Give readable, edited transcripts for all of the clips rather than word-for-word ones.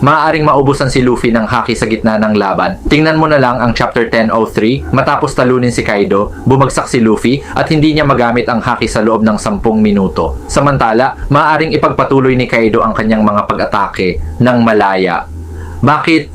maaaring maubusan si Luffy ng haki sa gitna ng laban. Tingnan mo na lang ang chapter 10:03, matapos talunin si Kaido, bumagsak si Luffy at hindi niya magamit ang haki sa loob ng 10 minuto. Samantala, maaaring ipagpatuloy ni Kaido ang kanyang mga pag-atake ng malaya. Bakit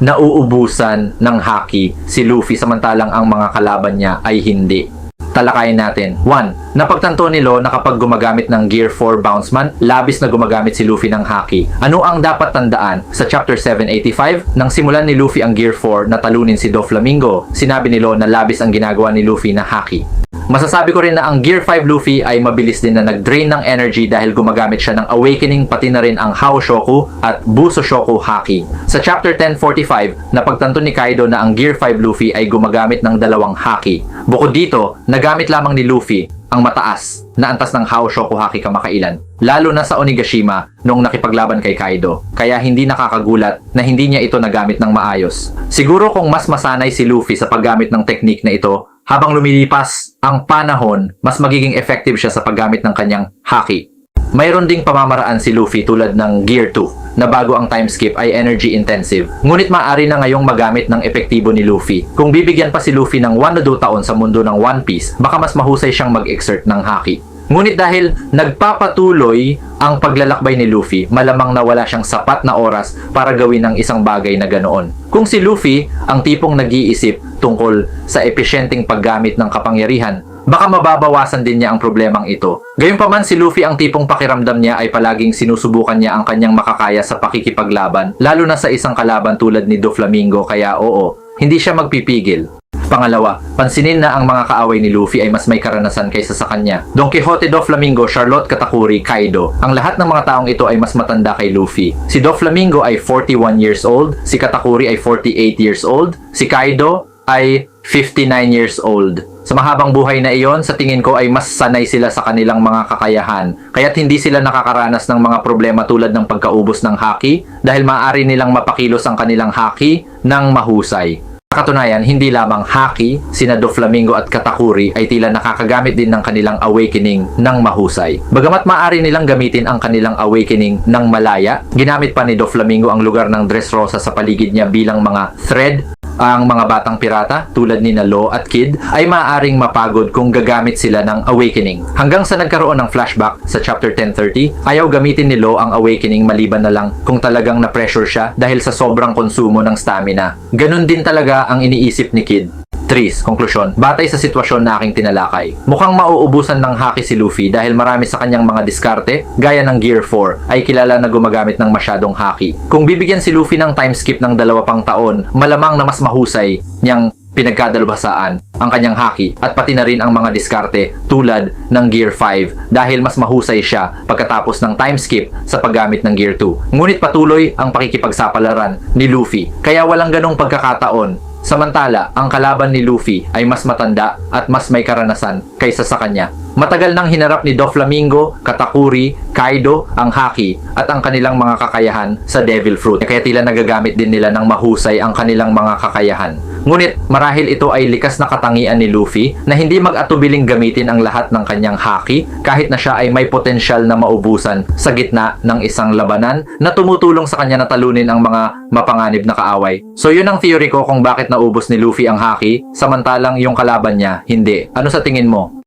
nauubusan ng haki si Luffy samantalang ang mga kalaban niya ay hindi? Talakayin natin. 1. Napagtanto ni Law na kapag gumagamit ng Gear 4 Bounceman, labis na gumagamit si Luffy ng haki. Ano ang dapat tandaan? Sa chapter 785, nang simulan ni Luffy ang Gear 4 na talunin si Doflamingo, sinabi ni Law na labis ang ginagawa ni Luffy na haki. Masasabi ko rin na ang Gear 5 Luffy ay mabilis din na nag-drain ng energy dahil gumagamit siya ng Awakening pati na rin ang Haoshoku at Busoshoku Haki. Sa chapter 1045, napagtanto ni Kaido na ang Gear 5 Luffy ay gumagamit ng dalawang haki. Bukod dito, nagamit lamang ni Luffy ang mataas na antas ng Haoshoku Haki kamakailan, lalo na sa Onigashima noong nakipaglaban kay Kaido. Kaya hindi nakakagulat na hindi niya ito nagamit ng maayos. Siguro kung mas masanay si Luffy sa paggamit ng technique na ito, habang lumilipas ang panahon, mas magiging effective siya sa paggamit ng kanyang haki. Mayroon ding pamamaraan si Luffy tulad ng Gear 2 na bago ang time skip ay energy intensive. Ngunit maaari na ngayong magamit ng epektibo ni Luffy. Kung bibigyan pa si Luffy ng 1 o 2 taon sa mundo ng One Piece, baka mas mahusay siyang mag-exert ng haki. Ngunit dahil nagpapatuloy ang paglalakbay ni Luffy, malamang na wala siyang sapat na oras para gawin ang isang bagay na ganoon. Kung si Luffy ang tipong nag-iisip tungkol sa epesyenteng paggamit ng kapangyarihan, baka mababawasan din niya ang problemang ito. Gayunpaman, si Luffy ang tipong pakiramdam niya ay palaging sinusubukan niya ang kanyang makakaya sa pakikipaglaban, lalo na sa isang kalaban tulad ni Doflamingo, kaya oo, hindi siya magpipigil. Pangalawa, pansinin na ang mga kaaway ni Luffy ay mas may karanasan kaysa sa kanya. Don Quixote, Doflamingo, Charlotte, Katakuri, Kaido. Ang lahat ng mga taong ito ay mas matanda kay Luffy. Si Doflamingo ay 41 years old, si Katakuri ay 48 years old, si Kaido ay 59 years old. Sa mahabang buhay na iyon, sa tingin ko ay mas sanay sila sa kanilang mga kakayahan. Kaya't hindi sila nakakaranas ng mga problema tulad ng pagkaubos ng haki dahil maaari nilang mapakilos ang kanilang haki ng mahusay. Sa katunayan, hindi lamang haki, sina Doflamingo at Katakuri ay tila nakakagamit din ng kanilang awakening ng mahusay. Bagamat maaari nilang gamitin ang kanilang awakening ng malaya, ginamit pa ni Doflamingo ang lugar ng Dressrosa sa paligid niya bilang mga thread. Ang mga batang pirata tulad ni Law at Kid ay maaaring mapagod kung gagamit sila ng awakening. Hanggang sa nagkaroon ng flashback sa chapter 1030, ayaw gamitin ni Law ang awakening maliban na lang kung talagang na-pressure siya dahil sa sobrang konsumo ng stamina. Ganun din talaga ang iniisip ni Kid. 3. Konklusyon. Batay sa sitwasyon na aking tinalakay, mukhang mauubusan ng haki si Luffy dahil marami sa kanyang mga diskarte, gaya ng Gear 4, ay kilala na gumagamit ng masyadong haki. Kung bibigyan si Luffy ng time skip ng 2 pang taon, malamang na mas mahusay niyang pinagkadalubhasaan ang kanyang haki at pati na rin ang mga diskarte tulad ng Gear 5 dahil mas mahusay siya pagkatapos ng time skip sa paggamit ng Gear 2. Ngunit patuloy ang pakikipagsapalaran ni Luffy kaya walang ganong pagkakataon. Samantala, ang kalaban ni Luffy ay mas matanda at mas may karanasan kaysa sa kanya. Matagal nang hinarap ni Doflamingo, Katakuri, Kaido ang haki at ang kanilang mga kakayahan sa Devil Fruit. Kaya tila nagagamit din nila ng mahusay ang kanilang mga kakayahan. Ngunit marahil ito ay likas na katangian ni Luffy na hindi mag-atubiling gamitin ang lahat ng kanyang haki kahit na siya ay may potensyal na maubusan sa gitna ng isang labanan na tumutulong sa kanya na talunin ang mga mapanganib na kaaway. So yun ang theory ko kung bakit naubos ni Luffy ang haki samantalang yung kalaban niya hindi. Ano sa tingin mo?